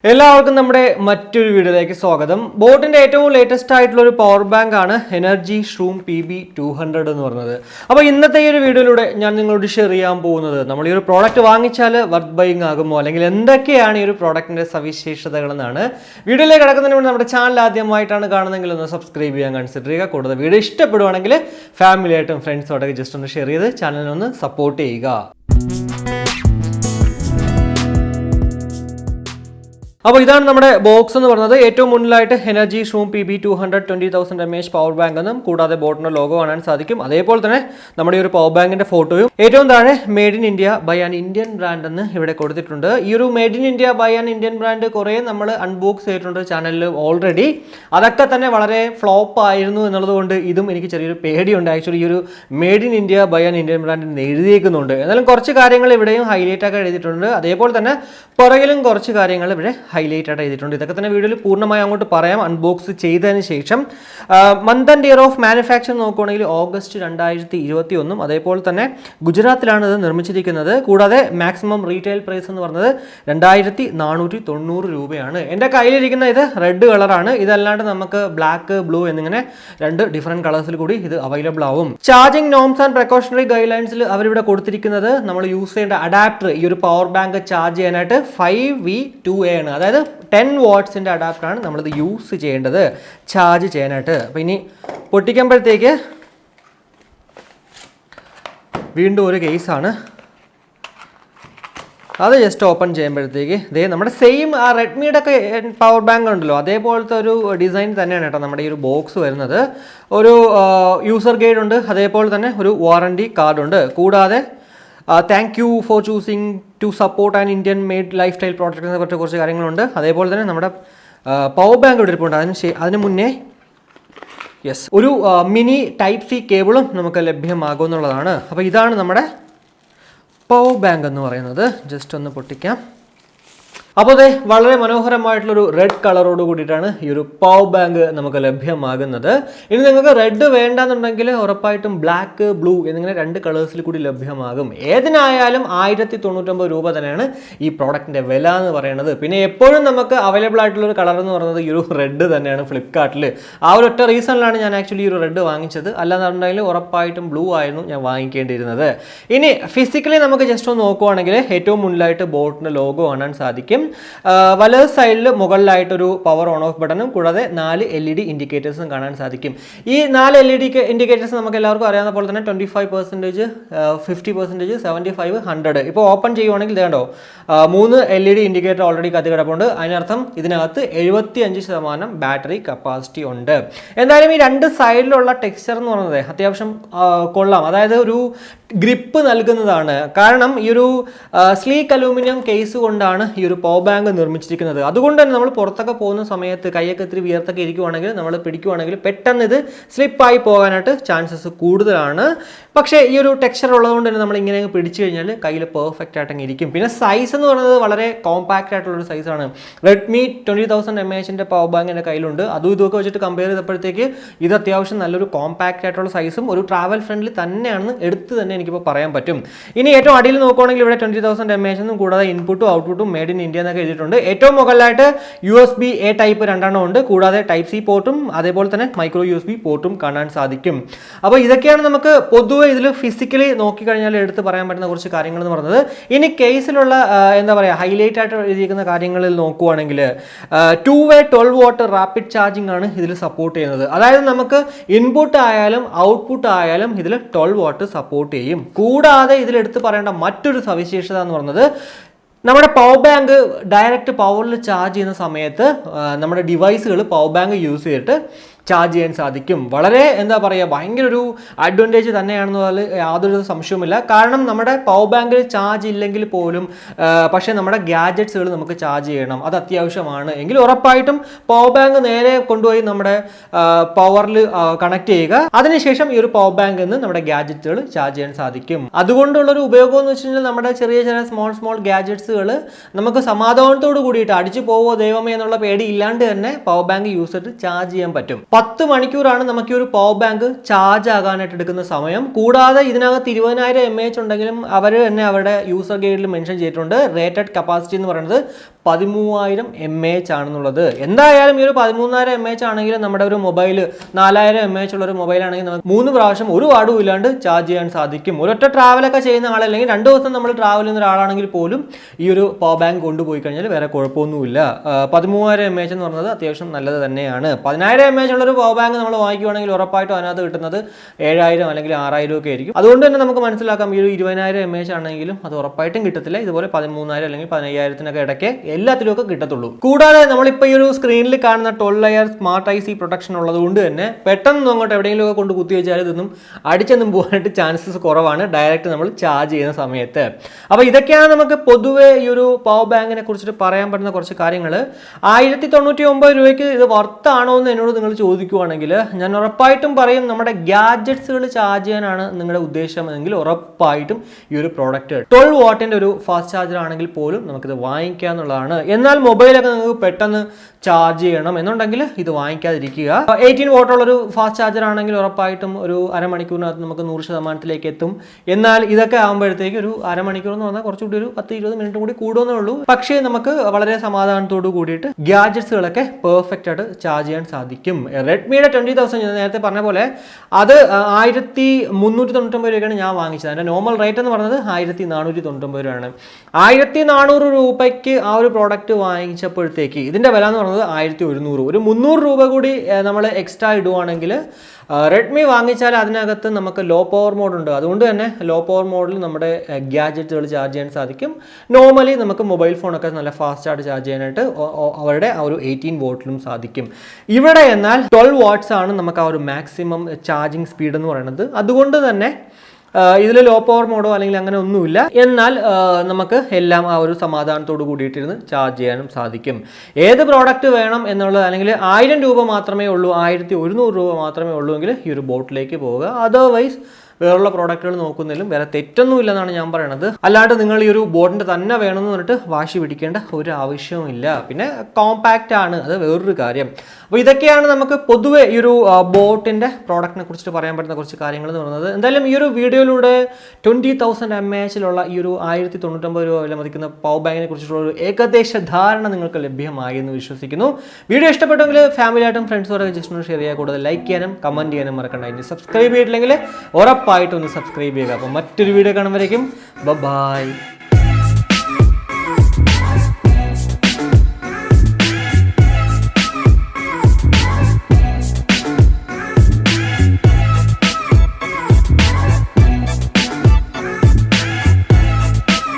എല്ലാവർക്കും നമ്മുടെ മറ്റൊരു വീഡിയോയിലേക്ക് സ്വാഗതം. ബോട്ടിന്റെ ഏറ്റവും ലേറ്റസ്റ്റ് ആയിട്ടുള്ള ഒരു പവർ ബാങ്ക് ആണ് എനർജി ഷ്റൂം PB200 എന്ന് പറയുന്നത്. അപ്പോൾ ഇന്നത്തെ ഈ ഒരു വീഡിയോയിലൂടെ ഞാൻ നിങ്ങളോട് ഷെയർ ചെയ്യാൻ പോകുന്നത് നമ്മൾ ഈ ഒരു പ്രോഡക്റ്റ് വാങ്ങിച്ചാൽ വർത്ത് ബൈയിങ് ആകുമോ അല്ലെങ്കിൽ എന്തൊക്കെയാണ് ഈ ഒരു പ്രോഡക്റ്റിന്റെ സവിശേഷതകൾ എന്നാണ്. വീഡിയോയിലേക്ക് കിടക്കുന്നതിന് മുന്നേ നമ്മുടെ ചാനൽ ആദ്യമായിട്ടാണ് കാണുന്നതെങ്കിൽ ഒന്ന് സബ്സ്ക്രൈബ് ചെയ്യാൻ കൺസിഡർ ചെയ്യുക. കൂടുതൽ വീഡിയോ ഇഷ്ടപ്പെടുവാണെങ്കിൽ ഫാമിലിയായിട്ടും ഫ്രണ്ട്സുമായിട്ടൊക്കെ ജസ്റ്റ് ഒന്ന് ഷെയർ ചെയ്ത് ചാനലിനൊന്ന് സപ്പോർട്ട് ചെയ്യുക. അപ്പോൾ ഇതാണ് നമ്മുടെ ബോക്സ് എന്ന് പറയുന്നത്. ഏറ്റവും മുന്നിലായിട്ട് എനർജി ഷ്റൂം PB200 20,000 mAh പവർ ബാങ്ക് എന്നും കൂടാതെ ബോട്ടിന്റെ ലോഗോ കാണാൻ സാധിക്കും. അതേപോലെ തന്നെ നമ്മുടെ ഈ ഒരു പവർ ബാങ്കിന്റെ ഫോട്ടോയും ഏറ്റവും താഴെ made in India by an Indian brand എന്ന് ഇവിടെ കൊടുത്തിട്ടുണ്ട്. ഈ ഒരു made in India by an Indian brand കുറേ നമ്മൾ അൺബോക്സ് ചെയ്തിട്ടുണ്ട് ചാനലിൽ ഓൾറെഡി. അതൊക്കെ തന്നെ വളരെ ഫ്ലോപ്പ് ആയിരുന്നു എന്നുള്ളത് കൊണ്ട് ഇതും എനിക്ക് ചെറിയൊരു പേടിയുണ്ട്. ആക്ച്വലി ഈ ഒരു made in India by an Indian brand എന്ന് എഴുതിയേക്കുന്നുണ്ട്. എന്നാലും കുറച്ച് കാര്യങ്ങൾ ഇവിടെയും ഹൈലൈറ്റ് ഒക്കെ എഴുതിയിട്ടുണ്ട്. അതേപോലെ തന്നെ പുറകിലും കുറച്ച് കാര്യങ്ങൾ ഇവിടെ ഹൈലൈറ്റ് ആയിട്ട് എഴുതിയിട്ടുണ്ട്. ഇതൊക്കെ തന്നെ വീഡിയോയിൽ പൂർണ്ണമായി അങ്ങോട്ട് പറയാം അൺബോക്സ് ചെയ്തതിന് ശേഷം. Month and year of manufacture നോക്കുകയാണെങ്കിൽ ഓഗസ്റ്റ് 2021. അതേപോലെ തന്നെ ഗുജറാത്തിലാണ് ഇത് നിർമ്മിച്ചിരിക്കുന്നത്. കൂടാതെ മാക്സിമം റീറ്റെയിൽ പ്രൈസ് എന്ന് പറഞ്ഞത് 2490 രൂപയാണ്. എൻ്റെ കയ്യിലിരിക്കുന്ന ഇത് റെഡ് കളറാണ്. ഇതല്ലാണ്ട് നമുക്ക് ബ്ലാക്ക്, ബ്ലൂ എന്നിങ്ങനെ രണ്ട് ഡിഫറെൻറ്റ് കളേഴ്സിൽ കൂടി ഇത് അവൈലബിൾ ആവും. Charging norms and precautionary guide ലൈൻസിൽ അവരിവിടെ കൊടുത്തിരിക്കുന്നത് നമ്മൾ യൂസ് ചെയ്യേണ്ട അഡാപ്റ്റർ ഈ ഒരു പവർ ബാങ്ക് ചാർജ് ചെയ്യാനായിട്ട് 5V2A ആണ്. അതായത് 10 വാട്ട്സിൻ്റെ അഡാപ്റ്ററാണ് നമ്മളിത് യൂസ് ചെയ്യേണ്ടത് ചാർജ് ചെയ്യാനായിട്ട്. അപ്പോൾ ഇനി പൊട്ടിക്കുമ്പോഴത്തേക്ക് വീണ്ടും ഒരു കേസാണ്. അത് ജസ്റ്റ് ഓപ്പൺ ചെയ്യുമ്പോഴത്തേക്ക് ഇതേ നമ്മുടെ സെയിം ആ റെഡ്മിയുടെ ഒക്കെ പവർ ബാങ്ക് ഉണ്ടല്ലോ അതേപോലത്തെ ഒരു ഡിസൈൻ തന്നെയാണ് കേട്ടോ നമ്മുടെ ഈ ഒരു ബോക്സ് വരുന്നത്. ഒരു യൂസർ ഗൈഡ് ഉണ്ട്, അതേപോലെ തന്നെ ഒരു വാറണ്ടി കാർഡ് ഉണ്ട്. കൂടാതെ thank you for choosing to support an Indian made lifestyle product എന്ന കുറച്ച് കാര്യങ്ങളുണ്ട്. അതേപോലെ തന്നെ നമ്മുടെ പവർ ബാങ്ക് ഇവിടെ ഇരിപ്പുണ്ട്. അതിന് മുന്നേ ഒരു മിനി ടൈപ്പ് C കേബിളും നമുക്ക് ലഭ്യമാകുമെന്നുള്ളതാണ്. അപ്പോൾ ഇതാണ് നമ്മുടെ പവർ ബാങ്ക് എന്ന് പറയുന്നത്. ജസ്റ്റ് ഒന്ന് പൊട്ടിക്കാം. അപ്പോൾ അതെ വളരെ മനോഹരമായിട്ടുള്ളൊരു റെഡ് കളറോട് കൂടിയിട്ടാണ് ഈ ഒരു പവർ ബാങ്ക് നമുക്ക് ലഭ്യമാകുന്നത്. ഇനി നിങ്ങൾക്ക് റെഡ് വേണ്ടെന്നുണ്ടെങ്കിൽ ഉറപ്പായിട്ടും ബ്ലാക്ക്, ബ്ലൂ എന്നിങ്ങനെ രണ്ട് കളേഴ്സിൽ കൂടി ലഭ്യമാകും. ഏതിനായാലും 1099 രൂപ തന്നെയാണ് ഈ പ്രോഡക്റ്റിൻ്റെ വില എന്ന് പറയുന്നത്. പിന്നെ എപ്പോഴും നമുക്ക് അവൈലബിൾ ആയിട്ടുള്ളൊരു കളർ എന്ന് പറയുന്നത് ഈ ഒരു റെഡ് തന്നെയാണ് ഫ്ലിപ്കാർട്ടിൽ. ആ ഒരു ഒറ്റ റീസണിലാണ് ഞാൻ ആക്ച്വലി ഈ ഒരു റെഡ് വാങ്ങിച്ചത്. അല്ലാന്നുണ്ടെങ്കിൽ ഉറപ്പായിട്ടും ബ്ലൂ ആയിരുന്നു ഞാൻ വാങ്ങിക്കേണ്ടിയിരുന്നത്. ഇനി ഫിസിക്കലി നമുക്ക് ജസ്റ്റ് ഒന്ന് നോക്കുവാണെങ്കിൽ ഏറ്റവും മുന്നിലായിട്ട് ബോട്ടിൻ്റെ ലോഗോ കാണാൻ സാധിക്കും. വലത് സൈഡിൽ മുകളിലായിട്ടൊരു പവർ ഓൺ ഓഫ് ബട്ടണും കൂടാതെ 4 LED ഇൻഡിക്കേറ്റേഴ്സും കാണാൻ സാധിക്കും. ഈ 4 LED ഇൻഡിക്കേറ്റേഴ്സ് നമുക്ക് എല്ലാവർക്കും അറിയാവുന്ന പോലെ തന്നെ 25%, 50%, 75, 100. ഇപ്പോൾ ഓപ്പൺ ചെയ്യുവാണെങ്കിൽ ഇതേണ്ടോ 3 LED ഇൻഡിക്കേറ്റർ ഓൾറെഡി കത്തി കിടപ്പുണ്ട്. അതിനർത്ഥം ഇതിനകത്ത് 75% ബാറ്ററി കപ്പാസിറ്റി ഉണ്ട്. എന്തായാലും ഈ രണ്ട് സൈഡിലുള്ള ടെക്സ്ചർ എന്ന് പറയുന്നത് അത്യാവശ്യം കൊള്ളാം. അതായത് ഒരു ഗ്രിപ്പ് നൽകുന്നതാണ്. കാരണം ഈ ഒരു സ്ലീക്ക് അലൂമിനിയം കേസ് കൊണ്ടാണ് ഈ ഒരു പവർ ബാങ്ക് നിർമ്മിച്ചിരിക്കുന്നത്. അതുകൊണ്ട് തന്നെ നമ്മൾ പുറത്തൊക്കെ പോകുന്ന സമയത്ത് കൈയൊക്കെ ഇത്തിരി വിയർത്തൊക്കെ ഇരിക്കുവാണെങ്കിൽ നമ്മൾ പിടിക്കുവാണെങ്കിൽ പെട്ടെന്ന് ഇത് സ്ലിപ്പായി പോകാനായിട്ട് ചാൻസസ് കൂടുതലാണ്. പക്ഷേ ഈ ഒരു ടെക്സ്ചർ ഉള്ളതുകൊണ്ട് തന്നെ നമ്മൾ ഇങ്ങനെ പിടിച്ചു കഴിഞ്ഞാൽ കയ്യിൽ പെർഫെക്റ്റ് ആയിട്ട് ഇരിക്കും. പിന്നെ സൈസ് എന്ന് പറയുന്നത് വളരെ കോമ്പാക്റ്റ് ആയിട്ടുള്ളൊരു സൈസാണ്. റെഡ്മി 20,000 mAh പവർ ബാങ്ക് എൻ്റെ കയ്യിലുണ്ട്. അതും ഇതൊക്കെ വെച്ചിട്ട് കമ്പയർ ചെയ്തപ്പോഴത്തേക്ക് ഇത് അത്യാവശ്യം നല്ലൊരു കോമ്പാക്റ്റ് ആയിട്ടുള്ള സൈസും ഒരു ട്രാവൽ ഫ്രണ്ട്ലി തന്നെയാണെന്ന് എടുത്ത് തന്നെ എനിക്കിപ്പോൾ പറയാൻ പറ്റും. ഇനി ഏറ്റവും അടിയിൽ നോക്കുകയാണെങ്കിൽ ഇവിടെ 20,000 mAh എന്നും കൂടാതെ ഇൻപുട്ടും ഔട്ട്പുട്ടും മെയ്ഡ് ഇൻ ഇന്ത്യ എന്നൊക്കെ എഴുതിയിട്ടുണ്ട്. ഏറ്റവും മുകളിലായിട്ട് USB-A ടൈപ്പ് 2 ഉണ്ട്. കൂടാതെ ടൈപ്പ് C പോർട്ടും അതേപോലെ തന്നെ മൈക്രോ USB പോർട്ടും കാണാൻ സാധിക്കും. അപ്പോൾ ഇതൊക്കെയാണ് നമുക്ക് പൊതുവെ ഇതിൽ ഫിസിക്കലി നോക്കിക്കഴിഞ്ഞാൽ എടുത്ത് പറയാൻ പറ്റുന്ന കുറച്ച് കാര്യങ്ങൾ എന്ന് പറയുന്നത്. ഇനി കേസിലുള്ള എന്താ പറയുക ഹൈലൈറ്റ് ആയിട്ട് എഴുതിയിരിക്കുന്ന കാര്യങ്ങളിൽ നോക്കുവാണെങ്കിൽ 2-way 12 watt റാപ്പിഡ് ചാർജിങ് ആണ് ഇതിൽ സപ്പോർട്ട് ചെയ്യുന്നത്. അതായത് നമുക്ക് ഇൻപുട്ട് ആയാലും ഔട്ട്പുട്ട് ആയാലും ഇതിൽ 12 watt സപ്പോർട്ട് ചെയ്യും. കൂടാതെ ഇതിലെടുത്ത് പറയേണ്ട മറ്റൊരു സവിശേഷത എന്ന് പറയുന്നത് നമ്മുടെ പവർ ബാങ്ക് ഡയറക്റ്റ് പവറിൽ ചാർജ് ചെയ്യുന്ന സമയത്ത് നമ്മുടെ ഡിവൈസുകൾ പവർ ബാങ്ക് യൂസ് ചെയ്തിട്ട് ചാർജ് ചെയ്യാൻ സാധിക്കും. വളരെ എന്താ പറയുക ഭയങ്കര ഒരു അഡ്വാൻറ്റേജ് തന്നെയാണെന്ന് യാതൊരു സംശയവുമില്ല. കാരണം നമ്മുടെ പവർ ബാങ്കിൽ ചാർജ് ഇല്ലെങ്കിൽ പോലും പക്ഷേ നമ്മുടെ ഗാഡ്ജറ്റ്സുകൾ നമുക്ക് ചാർജ് ചെയ്യണം, അത് അത്യാവശ്യമാണ് എങ്കിൽ ഉറപ്പായിട്ടും പവർ ബാങ്ക് നേരെ കൊണ്ടുപോയി നമ്മുടെ പവറിൽ കണക്ട് ചെയ്യുക. അതിനുശേഷം ഈ ഒരു പവർ ബാങ്കിൽ നിന്ന് നമ്മുടെ ഗാഡ്ജറ്റ്സുകൾ ചാർജ് ചെയ്യാൻ സാധിക്കും. അതുകൊണ്ടുള്ളൊരു ഉപയോഗം എന്ന് വെച്ച് കഴിഞ്ഞാൽ നമ്മുടെ ചെറിയ ചെറിയ സ്മോൾ ഗാഡ്ജറ്റ്സുകൾ നമുക്ക് സമാധാനത്തോട് കൂടിയിട്ട് അടിച്ചു പോവോ ദൈവമേ എന്നുള്ള പേടി ഇല്ലാണ്ട് തന്നെ പവർ ബാങ്ക് യൂസ് ചെയ്തിട്ട് ചാർജ് ചെയ്യാൻ പറ്റും. 10 മണിക്കൂറാണ് നമുക്ക് ഈ ഒരു പവർ ബാങ്ക് ചാർജ് ആകാനായിട്ട് എടുക്കുന്ന സമയം. കൂടാതെ ഇതിനകത്ത് 20,000 mAh ഉണ്ടെങ്കിലും അവർ തന്നെ അവരുടെ യൂസർ ഗൈഡിൽ മെൻഷൻ ചെയ്തിട്ടുണ്ട് റേറ്റഡ് കപ്പാസിറ്റി എന്ന് പറയുന്നത് 13,000 mAh ആണെന്നുള്ളത്. എന്തായാലും ഈ ഒരു 13,000 mAh ആണെങ്കിലും നമ്മുടെ ഒരു മൊബൈൽ 4,000 mAh ഉള്ള ഒരു മൊബൈൽ ആണെങ്കിൽ നമുക്ക് 3 പ്രാവശ്യം ഒരു വാടും ഇല്ലാണ്ട് ചാർജ് ചെയ്യാൻ സാധിക്കും. ഒരൊറ്റ ട്രാവലൊക്കെ ചെയ്യുന്ന ആളല്ലെങ്കിൽ 2 ദിവസം നമ്മൾ ട്രാവൽ ചെയ്യുന്ന ഒരാളാണെങ്കിൽ പോലും ഈ ഒരു പവർ ബാങ്ക് കൊണ്ടുപോയി കഴിഞ്ഞാൽ വേറെ കുഴപ്പമൊന്നുമില്ല. 13,000 mAh എന്ന് പറയുന്നത് അത്യാവശ്യം നല്ലത് തന്നെയാണ്. 10,000 mAh ഉള്ളൊരു പവർ ബാങ്ക് നമ്മൾ വാങ്ങിക്കുവാണെങ്കിൽ ഉറപ്പായിട്ടും അതിനകത്ത് കിട്ടുന്നത് 7,000 അല്ലെങ്കിൽ 6,000 ഒക്കെ ആയിരിക്കും. അതുകൊണ്ട് തന്നെ നമുക്ക് മനസ്സിലാക്കാം ഈ ഒരു 20,000 mAh ആണെങ്കിലും അത് ഉറപ്പായിട്ടും കിട്ടത്തില്ല. ഇതുപോലെ 13,000 അല്ലെങ്കിൽ 15,000 ഇടയ്ക്ക് എല്ലാത്തിലും ഒക്കെ കിട്ടത്തുള്ളൂ. കൂടാതെ നമ്മളിപ്പോൾ ഈ ഒരു സ്ക്രീനിൽ കാണുന്ന 12 ലെയർ സ്മാർട്ട് IC പ്രൊട്ടക്ഷൻ ഉള്ളത് കൊണ്ട് തന്നെ പെട്ടെന്ന് അങ്ങോട്ട് എവിടെയെങ്കിലും ഒക്കെ കൊണ്ട് കുത്തി വെച്ചാൽ ഇതൊന്നും അടിച്ചൊന്നും പോകാനായിട്ട് ചാൻസസ് കുറവാണ് ഡയറക്റ്റ് നമ്മൾ ചാർജ് ചെയ്യുന്ന സമയത്ത്. അപ്പോൾ ഇതൊക്കെയാണ് നമുക്ക് പൊതുവെ ഈ ഒരു പവർ ബാങ്കിനെ കുറിച്ചിട്ട് പറയാൻ പറ്റുന്ന കുറച്ച് കാര്യങ്ങൾ. 1,099 രൂപയ്ക്ക് ഇത് വർത്താണോ എന്ന് എന്നോട് നിങ്ങൾ ചോദിക്കുവാണെങ്കിൽ ഞാൻ ഉറപ്പായിട്ടും പറയും നമ്മുടെ ഗാഡ്ജറ്റ്സുകൾ ചാർജ് ചെയ്യാനാണ് നിങ്ങളുടെ ഉദ്ദേശമെങ്കിൽ ഉറപ്പായിട്ടും ഈ ഒരു പ്രോഡക്റ്റ് 12 വാട്ടിൻ്റെ ഒരു ഫാസ്റ്റ് ചാർജർ ആണെങ്കിൽ പോലും നമുക്കിത് വാങ്ങിക്കുക എന്നുള്ളതാണ്. എന്നാൽ മൊബൈലൊക്കെ നിങ്ങൾക്ക് പെട്ടെന്ന് ചാർജ് ചെയ്യണം എന്നുണ്ടെങ്കിൽ ഇത് വാങ്ങിക്കാതിരിക്കുക. 18 വാട്ടുള്ളൊരു ഫാസ്റ്റ് ചാർജർ ആണെങ്കിൽ ഉറപ്പായിട്ടും ഒരു അരമണിക്കൂറിനകത്ത് നമുക്ക് 100%ലേക്ക് എത്തും. എന്നാൽ ഇതൊക്കെ ആകുമ്പോഴത്തേക്ക് ഒരു അരമണിക്കൂർ എന്ന് പറഞ്ഞാൽ കുറച്ചുകൂടി ഒരു 10-20 മിനിറ്റ് കൂടി കൂടുന്നേ ഉള്ളൂ. പക്ഷേ നമുക്ക് വളരെ സമാധാനത്തോട് കൂടിയിട്ട് ഗാഡ്ജറ്റ്സുകളൊക്കെ പെർഫെക്റ്റ് ആയിട്ട് ചാർജ് ചെയ്യാൻ സാധിക്കും. റെഡ്മിയുടെ 20,000 ഞാൻ നേരത്തെ പറഞ്ഞ പോലെ അത് 1,399 രൂപയ്ക്കാണ് ഞാൻ വാങ്ങിച്ചത്. അതിൻ്റെ നോർമൽ റേറ്റ് എന്ന് പറഞ്ഞത് 1,499 രൂപയാണ്. 1,400 രൂപയ്ക്ക് ആ ഒരു പ്രോഡക്റ്റ് വാങ്ങിച്ചപ്പോഴത്തേക്ക് ഇതിൻ്റെ വില എന്ന് പറഞ്ഞത് 1,100. ഒരു 300 രൂപ കൂടി നമ്മൾ എക്സ്ട്രാ ഇടുവാണെങ്കിൽ റെഡ്മി വാങ്ങിച്ചാൽ അതിനകത്ത് നമുക്ക് ലോ പവർ മോഡ് ഉണ്ട്. അതുകൊണ്ട് തന്നെ ലോ പവർ മോഡിൽ നമ്മുടെ ഗാഡ്ജറ്റുകൾ ചാർജ് ചെയ്യാൻ സാധിക്കും. നോർമലി നമുക്ക് മൊബൈൽ ഫോണൊക്കെ നല്ല ഫാസ്റ്റായിട്ട് ചാർജ് ചെയ്യാനായിട്ട് അവരുടെ ആ ഒരു 18 വോട്ടിലും സാധിക്കും. ഇവിടെ എന്നാൽ 12 വാട്ട്സ് ആണ് നമുക്ക് ആ ഒരു മാക്സിമം ചാർജിങ് സ്പീഡ് എന്ന് പറയുന്നത്. അതുകൊണ്ട് തന്നെ ഇതിൽ ലോ പവർ മോഡോ അല്ലെങ്കിൽ അങ്ങനെ ഒന്നുമില്ല. എന്നാൽ നമുക്ക് എല്ലാം ആ ഒരു സമാധാനത്തോട് കൂടിയിട്ടിരുന്ന് ചാർജ് ചെയ്യാനും സാധിക്കും. ഏത് പ്രോഡക്റ്റ് വേണം എന്നുള്ളത് അല്ലെങ്കിൽ 1,000 രൂപ മാത്രമേ ഉള്ളൂ, 1,100 രൂപ മാത്രമേ ഉള്ളൂ എങ്കിൽ ഈ ഒരു ബോട്ടിലേക്ക് പോവുക. അതർവൈസ് വേറുള്ള പ്രോഡക്റ്റുകൾ നോക്കുന്നതിലും വേറെ തെറ്റൊന്നുമില്ലെന്നാണ് ഞാൻ പറയുന്നത്. അല്ലാണ്ട് നിങ്ങൾ ഈ ഒരു ബോട്ടിൻ്റെ തന്നെ വേണമെന്ന് പറഞ്ഞിട്ട് വാശി പിടിക്കേണ്ട ഒരു ആവശ്യവുമില്ല. പിന്നെ കോമ്പാക്റ്റ് ആണ്, അത് വേറൊരു കാര്യം. അപ്പോൾ ഇതൊക്കെയാണ് നമുക്ക് പൊതുവെ ഈ ഒരു ബോട്ടിൻ്റെ പ്രോഡക്റ്റിനെ കുറിച്ചിട്ട് പറയാൻ പറ്റുന്ന കുറച്ച് കാര്യങ്ങൾ എന്ന് പറയുന്നത്. എന്തായാലും ഈ ഒരു വീഡിയോയിലൂടെ 20,000 mAh ഈ ഒരു 1,099 രൂപ വില മതിക്കുന്ന പവർ ബാങ്കിനെ കുറിച്ചിട്ടുള്ള ഒരു ഏകദേശ ധാരണ നിങ്ങൾക്ക് ലഭ്യമായി എന്ന് വിശ്വസിക്കുന്നു. വീഡിയോ ഇഷ്ടപ്പെട്ടെങ്കിൽ ഫാമിലിയായിട്ടും ഫ്രണ്ട്സുമായിട്ട് ജസ്റ്റ് ഒന്ന് ഷെയർ ചെയ്യുക. കൂടുതൽ ലൈക്ക് ചെയ്യാനും കമൻറ്റ് ചെയ്യാനും മറക്കണ്ട. ഇനി സബ്സ്ക്രൈബ് ചെയ്തിട്ടില്ലെങ്കിൽ ഉറപ്പായിട്ടൊന്ന് സബ്സ്ക്രൈബ് ചെയ്യുക. അപ്പോൾ മറ്റൊരു വീഡിയോ കാണുമ്പോഴേക്കും ബൈ.